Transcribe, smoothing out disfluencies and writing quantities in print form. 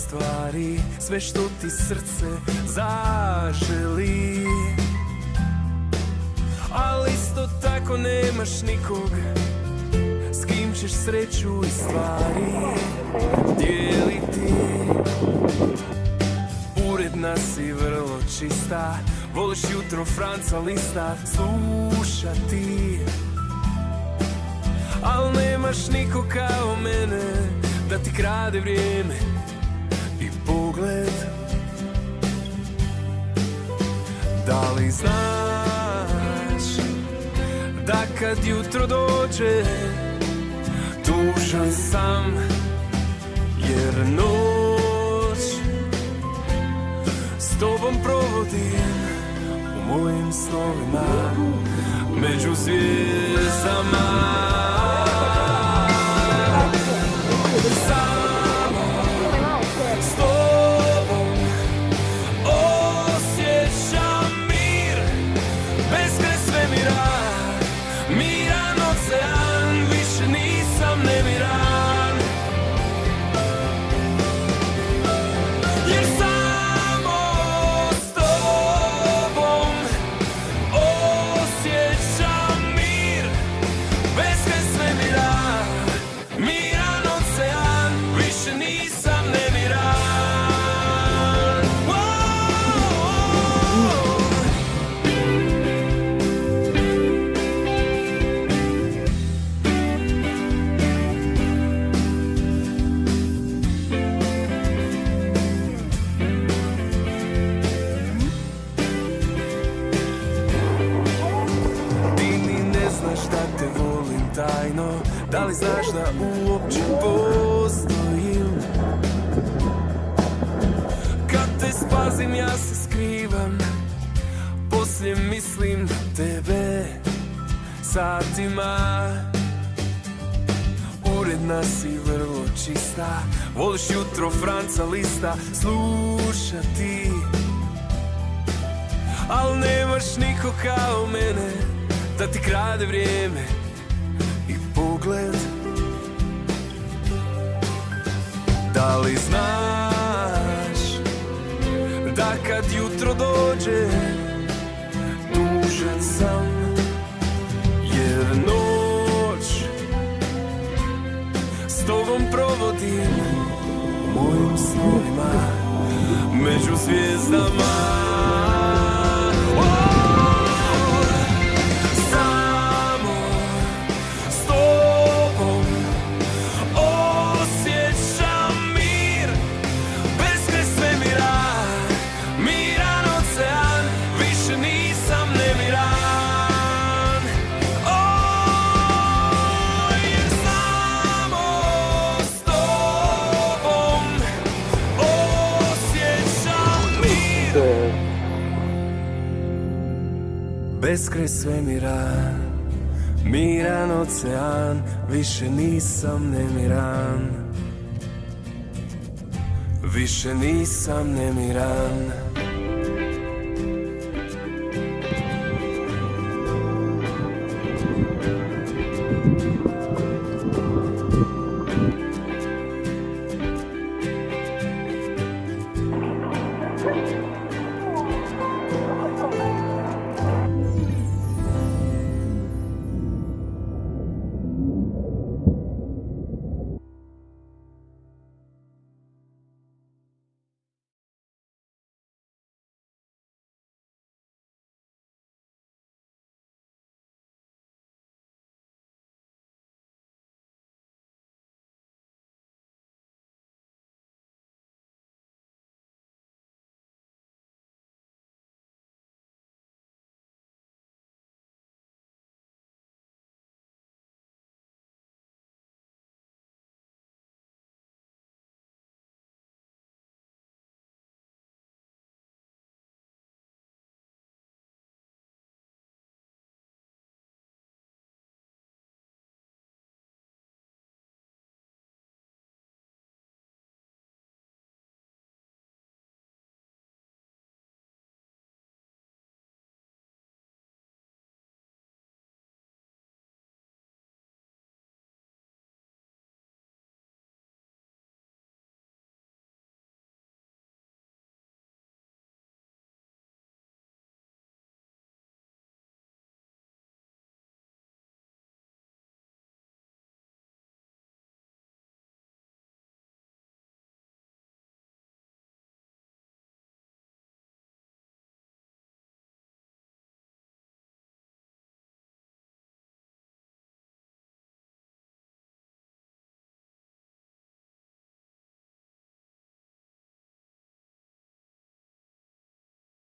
stvari, sve što ti srce zaželi. Ali isto tako nemaš nikog s kim ćeš sreću i stvari dijeliti. Uredna si, vrlo čista, voliš jutro Franca Lista slušati. Al nemaš niko kao mene da ti krade vrijeme i pogled. Da li znaš da kad jutro dođe tužan sam, jer noć s tobom provodim u mojim snovima među zvijezdama. Da li znaš da uopće postojim? Kad te spazim ja se skrivam, poslije mislim na tebe satima. Uredna si, vrlo čista, voliš jutro Franca Lista slušati. Al nemaš niko kao mene da ti krade vrijeme i pogled. Da li znaš da kad jutro dođe tužan sam, jer noć s tobom provodim u mojim snovima među zvijezdama. Beskraj svemira, miran ocean, više nisam nemiran. Više nisam nemiran.